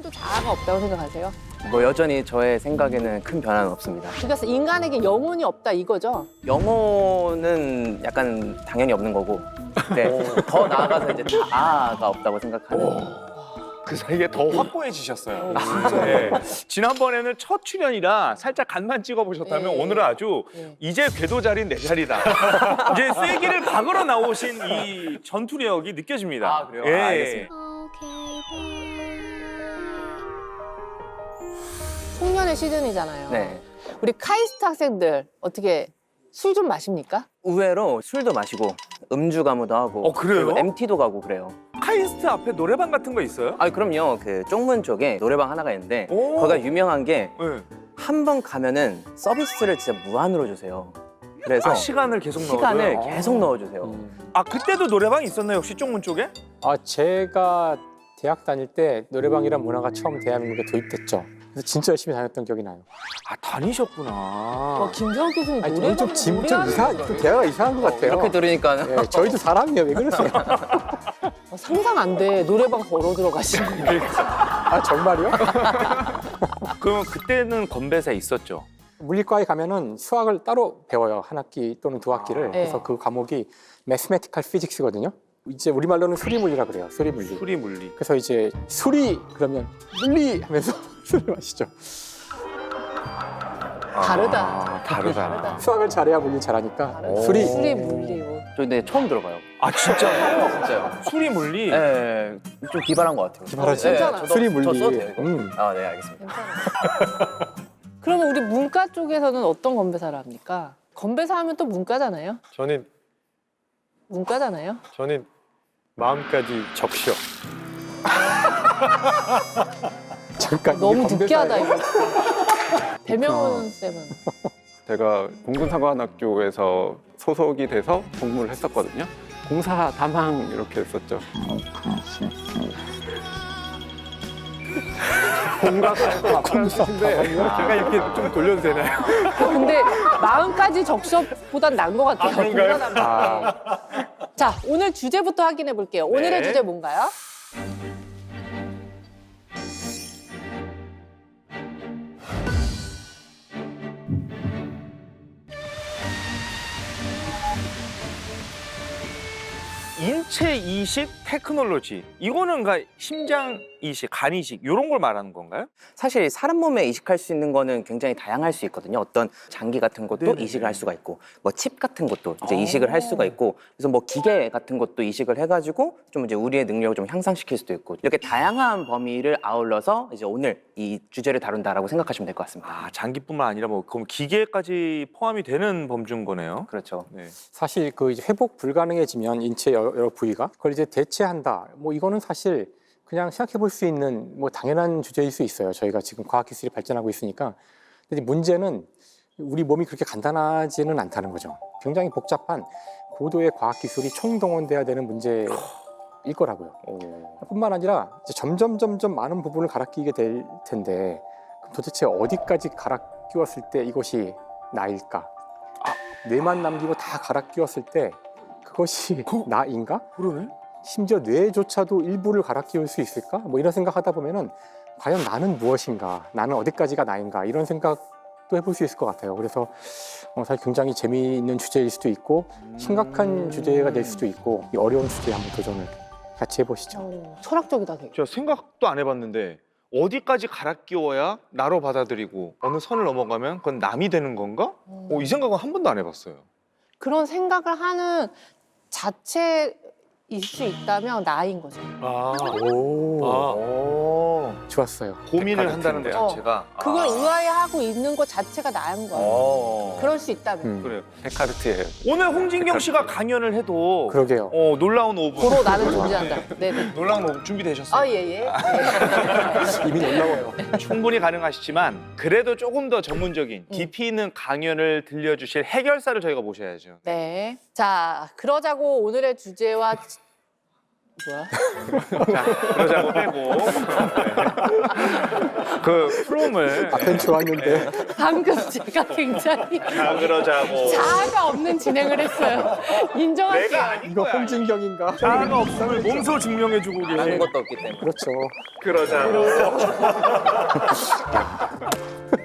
사람도 자아가 없다고 생각하세요? 뭐 여전히 저의 생각에는 큰 변화는 없습니다. 그러니까 인간에게 영혼이 없다 이거죠? 영혼은 약간 당연히 없는 거고, 네, 더 나아가서 이제 자아가 없다고 생각하는. 그 사이에 더 확고해지셨어요. 네. 지난번에는 첫 출연이라 살짝 간만 찍어보셨다면 네. 오늘은 아주 네. 이제 궤도 자리는 내 자리다. 이제 쐐기를 박으러 나오신 이 전투력이 느껴집니다. 아, 그래요? 아, 알겠습니다. 송년회 시즌이잖아요. 네. 우리 카이스트 학생들 어떻게 술 좀 마십니까? 의외로 술도 마시고 음주 가무도 하고. 그래요? 그리고 MT도 가고 그래요. 카이스트 앞에 노래방 같은 거 있어요? 아, 그럼요. 그 쪽문 쪽에 노래방 하나가 있는데 오. 거기가 유명한 게 네. 한 번 가면은 서비스를 진짜 무한으로 주세요. 그래서 시간을 계속 시간을 넣어줘요? 계속 넣어주세요. 아, 그때도 노래방이 있었나요? 혹시 쪽문 쪽에? 제가 대학 다닐 때 노래방이란 문화가 처음 대한민국에 도입됐죠. 그래서 진짜 열심히 다녔던 기억이 나요. 아, 다니셨구나. 김재원 교수님 아니, 노래방 저희 좀 대화가 이상한 것 같아요. 이렇게 들으니까 예, 저희도 사람이에요. 왜 그러세요? 상상 안 돼. 노래방 걸어 들어가시고. 아, 정말요? 그러면 그때는 건배사 있었죠? 물리과에 가면은 수학을 따로 배워요. 한 학기 또는 두 학기를. 네. 그래서 그 과목이 매스메티컬 피직스거든요. 이제 우리말로는 수리물리라 그래요. 수리물리. 수리 물리. 그래서 이제 수리 그러면 물리 하면서 술을 마시죠. 다르다. 아, 다르다. 다르다. 수학을 잘해야 물리 잘하니까 다르다. 수리. 술이 물리고. 저 근데 처음 들어봐요. 아, 진짜요? 진짜요. 수리 물리? 네, 좀 기발한 것 같아요. 기발하지. 괜찮아요. 수리 물리. 저 써도 돼요, 이거? 음. 아, 네, 알겠습니다. 괜찮아요. 그러면 우리 문과 쪽에서는 어떤 건배사를 합니까? 건배사 하면 또 문과잖아요? 문과잖아요? 저는 마음까지 적셔. 잠깐. 너무 이게 느끼하다 건배사예요? 이거. 배명훈 쌤은 제가 공군사관학교에서 소속이 돼서 복무를 했었거든요. 공사 담항 이렇게 했었죠. 공사에서 나타나는 뜻인데 제가 이렇게 좀 돌려도 되나요? 근데 마음까지 적셔보단 나은 것 같아요. 그런가요? 공부하다 보면. 자, 오늘 주제부터 확인해 볼게요. 오늘의 네. 주제 뭔가요? 인체 이식 테크놀로지. 이거는 심장 이식, 간 이식 이런 걸 말하는 건가요? 사실 사람 몸에 이식할 수 있는 거는 굉장히 다양할 수 있거든요. 어떤 장기 같은 것도 네네네. 이식을 할 수가 있고, 뭐 칩 같은 것도 이제 아. 이식을 할 수가 있고, 그래서 뭐 기계 같은 것도 이식을 해가지고 좀 이제 우리의 능력을 좀 향상시킬 수도 있고, 이렇게 다양한 범위를 아울러서 이제 오늘 이 주제를 다룬다라고 생각하시면 될 것 같습니다. 아, 장기뿐만 아니라 뭐 그럼 기계까지 포함이 되는 범주인 거네요. 그렇죠. 네. 사실 그 이제 회복 불가능해지면 인체 여러 부위가 그걸 이제 대체한다. 뭐 이거는 사실 그냥 생각해 볼 수 있는 뭐 당연한 주제일 수 있어요. 저희가 지금 과학 기술이 발전하고 있으니까. 근데 문제는 우리 몸이 그렇게 간단하지는 않다는 거죠. 굉장히 복잡한 고도의 과학 기술이 총동원돼야 되는 문제일 거라고요. 뿐만 아니라 이제 점점 많은 부분을 갈아 끼게 될 텐데 그럼 도대체 어디까지 갈아 끼웠을 때 이것이 나일까? 뇌만 남기고 다 갈아 끼웠을 때 그것이 나인가? 그러네. 심지어 뇌조차도 일부를 갈아 끼울 수 있을까? 뭐 이런 생각하다 보면은 과연 나는 무엇인가? 나는 어디까지가 나인가? 이런 생각도 해볼 수 있을 것 같아요. 그래서 사실 굉장히 재미있는 주제일 수도 있고 심각한 주제가 될 수도 있고 이 어려운 주제에 한번 도전을 같이 해보시죠. 철학적이다 되게. 제가 생각도 안 해봤는데 어디까지 갈아 끼워야 나로 받아들이고 어느 선을 넘어가면 그건 남이 되는 건가? 이 생각은 한 번도 안 해봤어요. 그런 생각을 하는 자체일 수 있다면 나인 거죠. 좋았어요. 고민을 한다는 것 어. 자체가. 그걸 의아해하고 있는 것 자체가 나인 거예요. 그럴 수 있다면. 그래요. 데카르트예요. 오늘 홍진경 씨가 강연을 해도 그러게요. 놀라운 5분. 고로 나는 존재한다. 네네. 놀라운 5분 준비되셨어요? 아, 예. 이미 놀라워요. 충분히 가능하시지만 그래도 조금 더 전문적인 깊이 있는 강연을 들려주실 해결사를 저희가 모셔야죠. 네. 자, 그러자고 오늘의 주제와 뭐야? 자, 그러자고 빼고. 그 프롬을 앞엔 좋았는데 방금 제가 굉장히 자 그러자고. 자아가 없는 진행을 했어요. 인정할게요. 아닌 이거 홍진경인가? 자아가 없음을 몸소 증명해주고 아는 계신. 것도 없기 때문에. 그렇죠. 그러자고.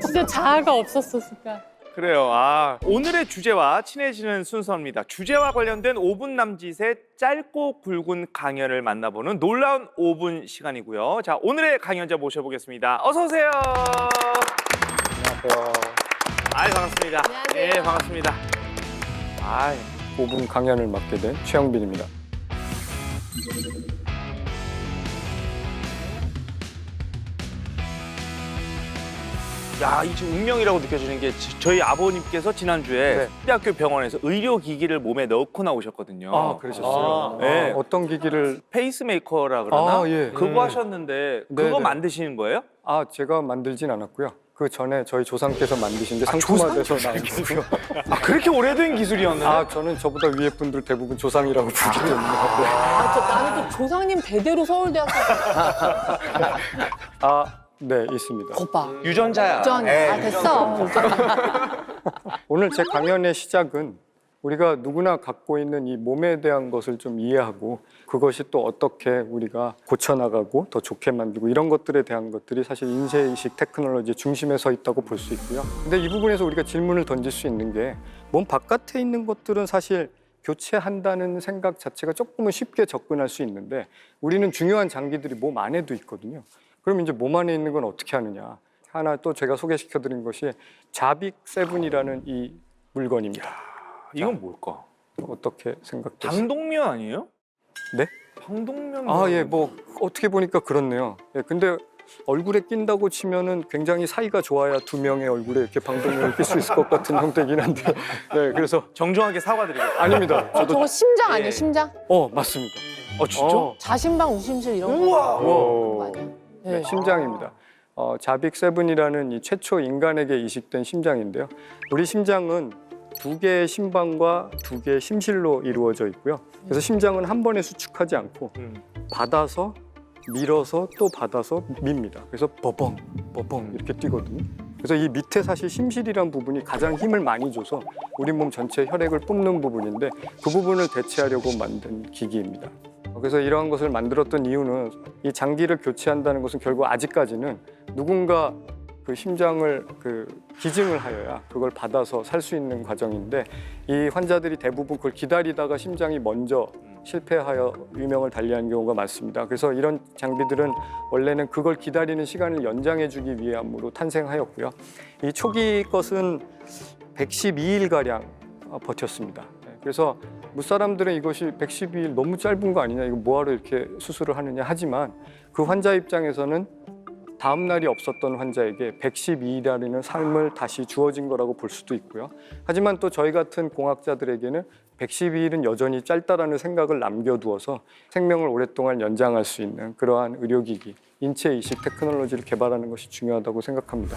진짜 자아가 없었으니까. 그래요. 아, 오늘의 주제와 친해지는 순서입니다. 주제와 관련된 5분 남짓의 짧고 굵은 강연을 만나보는 놀라운 5분 시간이고요. 자, 오늘의 강연자 모셔보겠습니다. 어서 오세요. 안녕하세요. 아이, 반갑습니다. 안녕하세요. 예, 반갑습니다. 아이, 5분 강연을 맡게 된 최영빈입니다. 야, 이 지금 운명이라고 느껴지는 게 저희 아버님께서 지난주에 네. 대학교 병원에서 의료기기를 몸에 넣고 나오셨거든요. 아, 그러셨어요? 네. 어떤 기기를? 페이스메이커라 그러나? 아, 예. 그거 하셨는데 그거 네네. 만드시는 거예요? 아, 제가 만들진 않았고요. 그 전에 저희 조상께서 만드신 게 상품화돼서 나온 거고요. 아, 그렇게 오래된 기술이었는데? 아, 저는 저보다 위에 분들 대부분 조상이라고 부르기 때문에. 나는 또 조상님 대대로 서울대학교 아, 네, 있습니다. 거봐. 유전자야. 전, 됐어. 오늘 제 강연의 시작은 우리가 누구나 갖고 있는 이 몸에 대한 것을 좀 이해하고 그것이 또 어떻게 우리가 고쳐나가고 더 좋게 만들고 이런 것들에 대한 것들이 사실 인쇄이식 테크놀로지의 중심에 서 있다고 볼 수 있고요. 근데 이 부분에서 우리가 질문을 던질 수 있는 게 몸 바깥에 있는 것들은 사실 교체한다는 생각 자체가 조금은 쉽게 접근할 수 있는데 우리는 중요한 장기들이 몸 안에도 있거든요. 그럼 이제 몸 안에 있는 건 어떻게 하느냐. 하나 또 제가 소개시켜드린 것이 자빅 세븐이라는 이 물건입니다. 이건 뭘까? 어떻게 생각되세요? 방독면 아니에요? 네? 방독면. 아, 예, 뭐 어떻게 보니까 그렇네요. 예, 근데 얼굴에 낀다고 치면은 굉장히 사이가 좋아야 두 명의 얼굴에 이렇게 방독면을 낄 수 있을 것 같은 형태긴 한데, 네, 그래서 정중하게 사과드리겠습니다. 아닙니다. 저도 저거 심장 아니에요, 예. 심장? 맞습니다. 진짜? 자신방 우심실 이런 우와! 거 아니에요? 네, 심장입니다. 자빅 세븐이라는 이 최초 인간에게 이식된 심장인데요. 우리 심장은 두 개의 심방과 두 개의 심실로 이루어져 있고요. 그래서 심장은 한 번에 수축하지 않고 받아서 밀어서 또 받아서 밉니다. 그래서 버벙 버벙 이렇게 뛰거든요. 그래서 이 밑에 사실 심실이란 부분이 가장 힘을 많이 줘서 우리 몸 전체 혈액을 뿜는 부분인데 그 부분을 대체하려고 만든 기기입니다. 그래서 이러한 것을 만들었던 이유는 이 장기를 교체한다는 것은 결국 아직까지는 누군가 그 심장을 기증을 하여야 그걸 받아서 살 수 있는 과정인데 이 환자들이 대부분 그걸 기다리다가 심장이 먼저 실패하여 유명을 달리하는 경우가 많습니다. 그래서 이런 장비들은 원래는 그걸 기다리는 시간을 연장해 주기 위함으로 탄생하였고요. 이 초기 것은 112일가량 버텼습니다. 그래서 무사람들은 이것이 112일 너무 짧은 거 아니냐, 이거 뭐하러 이렇게 수술을 하느냐 하지만 그 환자 입장에서는 다음 날이 없었던 환자에게 112일이라는 삶을 다시 주어진 거라고 볼 수도 있고요. 하지만 또 저희 같은 공학자들에게는 112일은 여전히 짧다라는 생각을 남겨두어서 생명을 오랫동안 연장할 수 있는 그러한 의료기기, 인체 이식 테크놀로지를 개발하는 것이 중요하다고 생각합니다.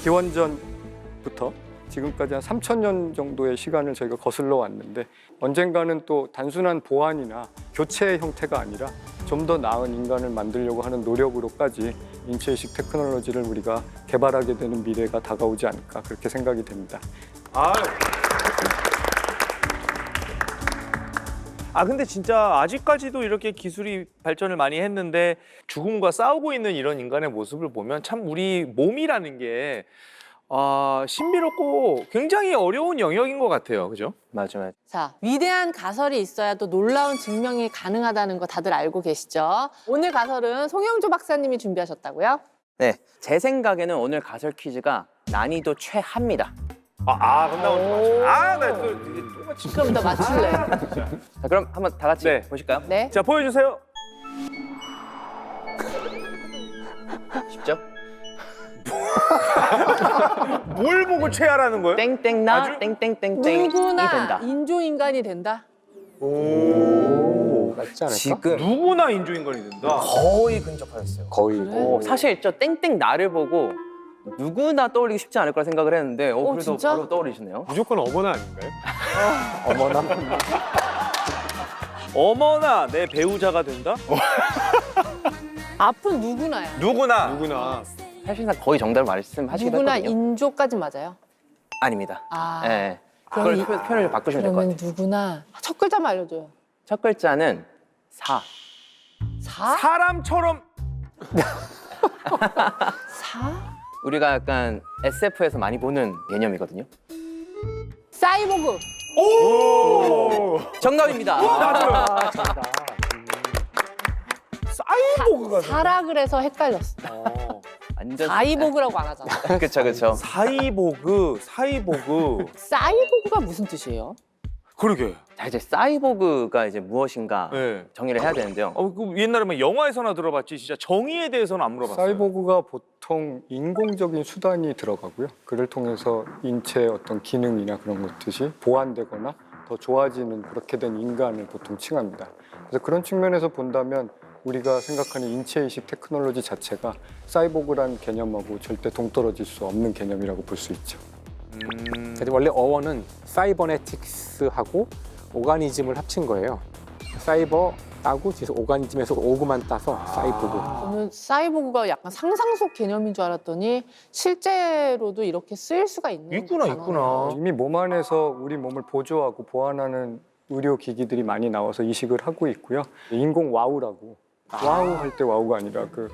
기원전부터 지금까지 한 3,000년 정도의 시간을 저희가 거슬러 왔는데 언젠가는 또 단순한 보완이나 교체의 형태가 아니라 좀 더 나은 인간을 만들려고 하는 노력으로까지 인체이식 테크놀로지를 우리가 개발하게 되는 미래가 다가오지 않을까 그렇게 생각이 됩니다. 근데 진짜 아직까지도 이렇게 기술이 발전을 많이 했는데 죽음과 싸우고 있는 이런 인간의 모습을 보면 참 우리 몸이라는 게 신비롭고 굉장히 어려운 영역인 것 같아요. 그죠? 맞아요. 자, 위대한 가설이 있어야 또 놀라운 증명이 가능하다는 거 다들 알고 계시죠? 오늘 가설은 송영조 박사님이 준비하셨다고요? 네, 제 생각에는 오늘 가설 퀴즈가 난이도 최하입니다. 그럼 나 나 또 똑같이. 그럼 나 맞출래. 자, 그럼 한번 다 같이 네. 보실까요? 네. 자, 보여주세요. 쉽죠? 뭘 보고 최하라는 거예요? 땡땡나 아주- 땡땡땡땡이 누구나 된다. 인조인간이 된다. 맞지 않을까? 지금 누구나 인조인간이 된다. 거의 근접하셨어요. 거의. 사실 저 땡땡나를 보고 누구나 떠올리기 쉽지 않을 거라 생각을 했는데 그래도 진짜? 바로 떠올리시네요. 무조건 어머나 아닌가요? 어머나. 어머나 내 배우자가 된다? 앞은 누구나야. 누구나. 누구나. 사실상 거의 정답을 말씀하시기도 누구나 했거든요. 인조까지 맞아요. 아닙니다. 아, 네. 그럼 그걸 표현을 바꾸시면 될 것 그러면 같아요. 누구나 첫 글자만 알려줘요. 첫 글자는 사. 사? 사람처럼 사? 우리가 약간 SF에서 많이 보는 개념이거든요. 사이보그. 오! 정답입니다. 맞아요. 사이보그가 사라 그래서 헷갈렸어. 완전 사이보그라고 안 하잖아. 그쵸 그쵸. 사이보그. 사이보그가 무슨 뜻이에요? 그러게. 자 이제 사이보그가 이제 무엇인가 네. 정의를 해야 되는데요. 그 옛날에 막 영화에서나 들어봤지 진짜 정의에 대해서는 안 물어봤어요. 사이보그가 보통 인공적인 수단이 들어가고요. 그를 통해서 인체의 어떤 기능이나 그런 것들이 보완되거나 더 좋아지는 그렇게 된 인간을 보통 칭합니다. 그래서 그런 측면에서 본다면 우리가 생각하는 인체이식 테크놀로지 자체가 사이보그란 개념하고 절대 동떨어질 수 없는 개념이라고 볼 수 있죠. 근데 원래 어원은 사이버네틱스하고 오가니즘을 합친 거예요. 사이버 따고 뒤에서 오가니즘에서 오그만 따서 사이보그. 저는 사이보그가 약간 상상 속 개념인 줄 알았더니 실제로도 이렇게 쓰일 수가 있는 단어네요. 이미 몸 안에서 우리 몸을 보조하고 보완하는 의료 기기들이 많이 나와서 이식을 하고 있고요. 인공 와우라고 와우 할 때 와우가 아니라 그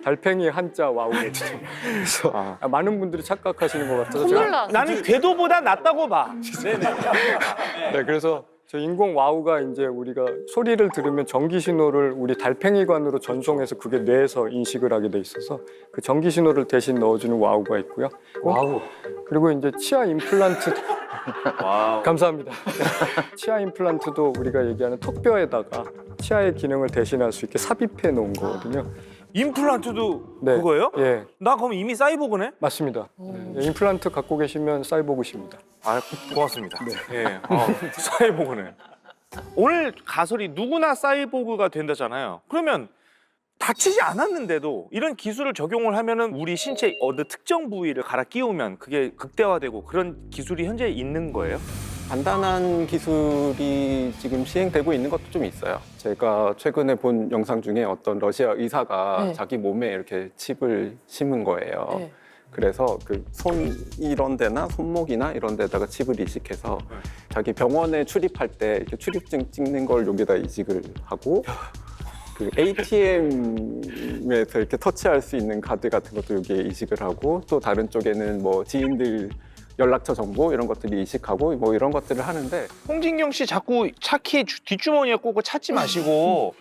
달팽이 한자 와우거든요. 그래서 많은 분들이 착각하시는 것 같아서 콧물 나. 나는 궤도보다 낫다고 봐. 네, 그래서 저 인공 와우가 이제 우리가 소리를 들으면 전기 신호를 우리 달팽이관으로 전송해서 그게 뇌에서 인식을 하게 돼 있어서 그 전기 신호를 대신 넣어주는 와우가 있고요. 와우. 그리고 이제 치아 임플란트 와우. 감사합니다. 치아 임플란트도 우리가 얘기하는 턱뼈에다가 치아의 기능을 대신할 수 있게 삽입해 놓은 거거든요. 임플란트도 네. 그거예요? 예, 나 그럼 이미 사이보그네? 맞습니다. 네, 임플란트 갖고 계시면 사이보그십니다. 아, 고맙습니다. 예. 사이보그네. 오늘 가설이 누구나 사이보그가 된다잖아요. 그러면 다치지 않았는데도 이런 기술을 적용을 하면은 우리 신체 어느 특정 부위를 갈아 끼우면 그게 극대화되고 그런 기술이 현재 있는 거예요? 간단한 기술이 지금 시행되고 있는 것도 좀 있어요. 제가 최근에 본 영상 중에 어떤 러시아 의사가 네. 자기 몸에 이렇게 칩을 심은 거예요. 네. 그래서 그 손 이런 데나 손목이나 이런 데다가 칩을 이식해서 자기 병원에 출입할 때 이렇게 출입증 찍는 걸 여기다 이식을 하고 그 ATM에서 이렇게 터치할 수 있는 카드 같은 것도 여기에 이식을 하고 또 다른 쪽에는 뭐 지인들 연락처 정보 이런 것들이 이식하고 뭐 이런 것들을 하는데 홍진경 씨 자꾸 차키 뒷주머니에 꽂고 찾지 마시고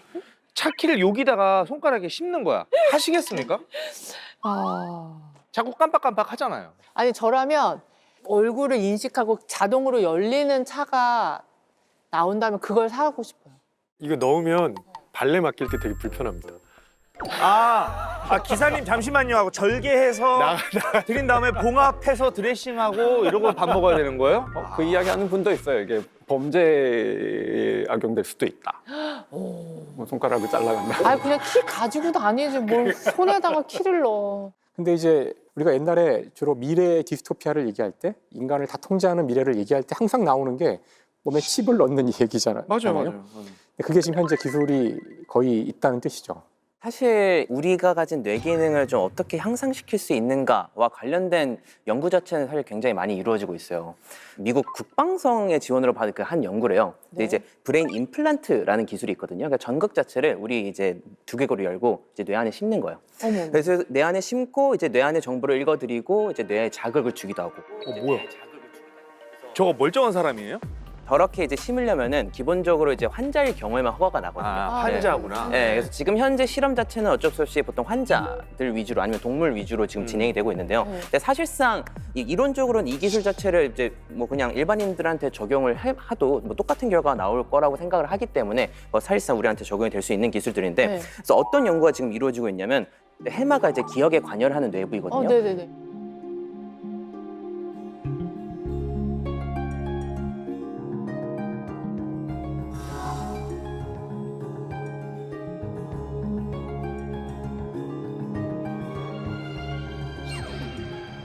차키를 여기다가 손가락에 씹는 거야. 하시겠습니까? 아. 자꾸 깜빡깜빡 하잖아요. 아니 저라면 얼굴을 인식하고 자동으로 열리는 차가 나온다면 그걸 사고 싶어요. 이거 넣으면 발레 맡길 때 되게 불편합니다. 기사님 잠시만요 하고 절개해서 드린 다음에 봉합해서 드레싱하고 이러고 밥 먹어야 되는 거예요? 그 이야기하는 분도 있어요. 이게 범죄에 악용될 수도 있다. 뭐 손가락을 잘라간다. 아니 그냥 키 가지고 다니지 뭘 손에다가 키를 넣어. 근데 이제 우리가 옛날에 주로 미래 디스토피아를 얘기할 때 인간을 다 통제하는 미래를 얘기할 때 항상 나오는 게 몸에 칩을 넣는 얘기잖아요. 맞아요. 그게 지금 현재 기술이 거의 있다는 뜻이죠. 사실 우리가 가진 뇌 기능을 좀 어떻게 향상시킬 수 있는가와 관련된 연구 자체는 사실 굉장히 많이 이루어지고 있어요. 미국 국방성의 지원으로 받은 그 한 연구래요. 근데 네. 이제 브레인 임플란트라는 기술이 있거든요. 그러니까 전극 자체를 우리 이제 두개골을 열고 이제 뇌 안에 심는 거예요. 어머. 그래서 뇌 안에 심고 이제 뇌 안의 정보를 읽어드리고 이제 뇌에 자극을 주기도 하고. 뭐야? 저거 멀쩡한 사람이에요? 저렇게 이제 심으려면은 기본적으로 이제 환자일 경우에만 허가가 나거든요. 환자구나. 네, 그래서 지금 현재 실험 자체는 어쩔 수 없이 보통 환자들 위주로 아니면 동물 위주로 지금 진행이 되고 있는데요. 네. 근데 사실상 이론적으로는 이 기술 자체를 이제 뭐 그냥 일반인들한테 적용을 해도 뭐 똑같은 결과가 나올 거라고 생각을 하기 때문에 사실상 우리한테 적용이 될 수 있는 기술들인데 네. 그래서 어떤 연구가 지금 이루어지고 있냐면 해마가 이제 기억에 관여를 하는 뇌부이거든요. 네네네.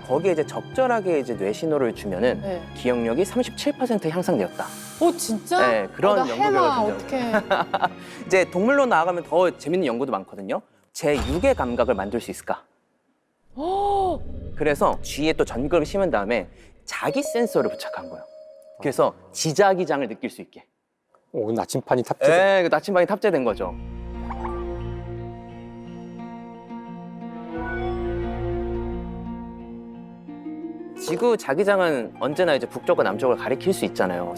거기에 이제 적절하게 이제 뇌 신호를 주면은 네. 기억력이 37% 향상되었다. 오 진짜? 네, 그런 나 연구 해마 결과가 어떡해. 이제 동물로 나아가면 더 재밌는 연구도 많거든요. 제6의 감각을 만들 수 있을까? 그래서 쥐에 또 전극을 심은 다음에 자기 센서를 부착한 거예요. 그래서 지자기장을 느낄 수 있게. 오, 나침판이 탑재. 네, 그 나침반이 탑재된 거죠. 지구 자기장은 언제나 이제 북쪽과 남쪽을 가리킬 수 있잖아요.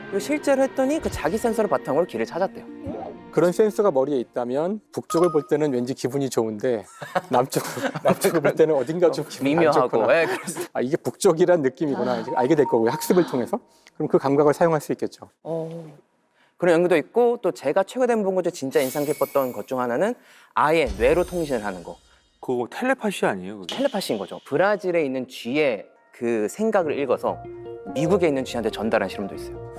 그리고 실제로 했더니 그 자기 센서를 바탕으로 길을 찾았대요. 그런 센서가 머리에 있다면 북쪽을 볼 때는 왠지 기분이 좋은데 남쪽을 볼 때는 어딘가 좀 기분이 안 미묘하고. 좋구나. 네, 그래서 아, 이게 북쪽이란 느낌이구나. 이제 알게 될 거고요. 학습을 통해서. 그럼 그 감각을 사용할 수 있겠죠. 그런 연구도 있고 또 제가 최근에 본 것 중에 진짜 인상 깊었던 것 중 하나는 아예 뇌로 통신을 하는 거. 그거 텔레파시 아니에요? 그게? 텔레파시인 거죠. 브라질에 있는 쥐의 그 생각을 읽어서 미국에 있는 쥐한테 전달한 실험도 있어요.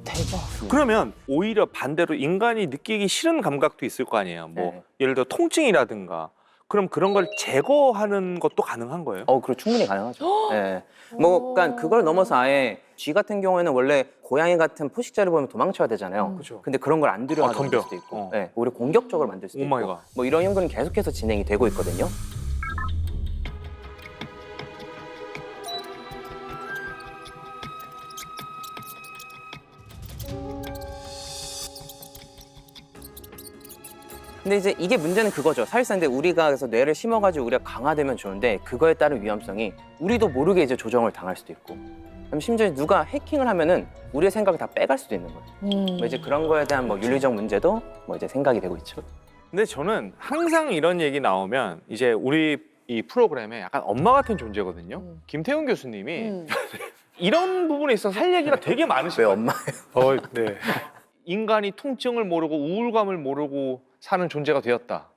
대박. 그러면 오히려 반대로 인간이 느끼기 싫은 감각도 있을 거 아니에요. 뭐 네. 예를 들어 통증이라든가. 그럼 그런 걸 제거하는 것도 가능한 거예요? 그리고 충분히 가능하죠. 네. 뭐, 그러니까 그걸 넘어서 아예 쥐 같은 경우에는 원래 고양이 같은 포식자를 보면 도망쳐야 되잖아요. 그죠. 근데 그런 걸 안 두려워하는 덤벼. 수도 있고, 어. 네. 오히려 공격적으로 만들 수도 오 마이 있고, 갓. 뭐 이런 연구는 계속해서 진행이 되고 있거든요. 근데 이제 이게 문제는 그거죠. 사실상 근데 우리가 그래서 뇌를 심어가지고 우리가 강화되면 좋은데 그거에 따른 위험성이 우리도 모르게 이제 조정을 당할 수도 있고, 그럼 심지어 누가 해킹을 하면은 우리의 생각을 다 빼갈 수도 있는 거예요. 뭐 이제 그런 거에 대한 뭐 윤리적 문제도 뭐 이제 생각이 되고 있죠. 근데 저는 항상 이런 얘기 나오면 이제 우리 이 프로그램에 약간 엄마 같은 존재거든요. 김태훈 교수님이 이런 부분에 있어서 할 얘기가 되게 왜 많으시고요. 엄마예요? 네. 인간이 통증을 모르고 우울감을 모르고 사는 존재가 되었다.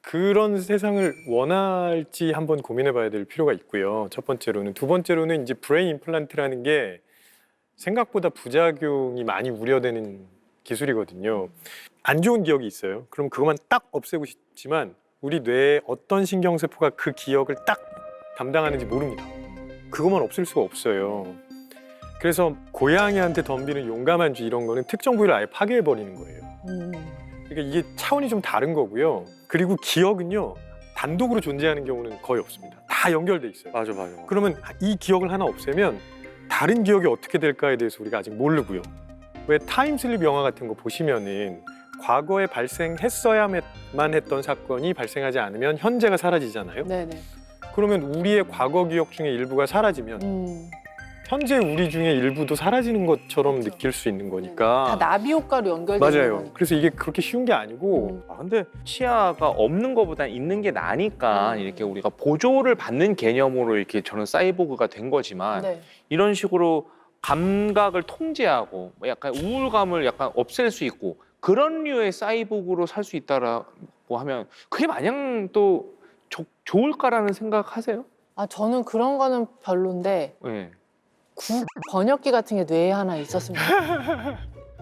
그런 세상을 원할지 한번 고민해봐야 될 필요가 있고요. 첫 번째로는. 두 번째로는 이제 브레인 임플란트라는 게 생각보다 부작용이 많이 우려되는 기술이거든요. 안 좋은 기억이 있어요. 그럼 그것만 딱 없애고 싶지만 우리 뇌의 어떤 신경세포가 그 기억을 딱 담당하는지 모릅니다. 그것만 없앨 수가 없어요. 그래서 고양이한테 덤비는 용감한 쥐 이런 거는 특정 부위를 아예 파괴해버리는 거예요. 그러니까 이게 차원이 좀 다른 거고요. 그리고 기억은요, 단독으로 존재하는 경우는 거의 없습니다. 다 연결돼 있어요. 맞아. 그러면 이 기억을 하나 없애면 다른 기억이 어떻게 될까에 대해서 우리가 아직 모르고요. 왜 타임슬립 영화 같은 거 보시면은 과거에 발생했어야만 했던 사건이 발생하지 않으면 현재가 사라지잖아요. 네네. 그러면 우리의 과거 기억 중에 일부가 사라지면 현재 우리 중에 일부도 사라지는 것처럼 느낄 수 있는 다 거니까. 나비 효과로 연결되는 맞아요. 거니까. 그래서 이게 그렇게 쉬운 게 아니고 근데 치아가 없는 것보다 있는 게 나니까 이렇게 우리가 보조를 받는 개념으로 이렇게 저는 사이보그가 된 거지만 네. 이런 식으로 감각을 통제하고 뭐 약간 우울감을 약간 없앨 수 있고 그런 류의 사이보그로 살 수 있다라고 하면 그게 마냥 또 좋을까라는 생각하세요? 아 저는 그런 거는 별론데 네. 번역기 같은 게 뇌에 하나 있었으면 좋겠어요.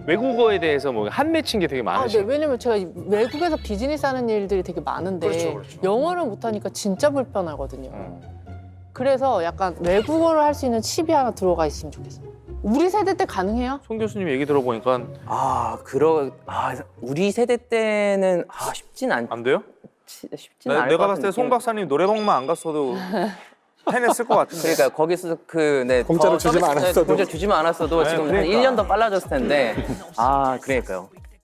외국어에 대해서 뭐 한맺힌 게 되게 아, 네. 많으시죠. 왜냐면 제가 외국에서 비즈니스 하는 일들이 되게 많은데 그렇죠. 영어를 못하니까 진짜 불편하거든요. 그래서 약간 외국어를 할 수 있는 칩이 하나 들어가 있으면 좋겠어요. 우리 세대 때 가능해요? 송 교수님 얘기 들어보니까 우리 세대 때는 쉽진 안 돼요? 쉽지는 않을 내가 것 봤을 때 같은 송 느낌. 박사님 노래방만 안 갔어도 해냈을 것 같은데. 그러니까 거기서 공짜로 주지만 않았어도. 공짜 주지만 않았어도 네, 지금 그러니까. 한 1년 더 빨라졌을 텐데. 그러니까요.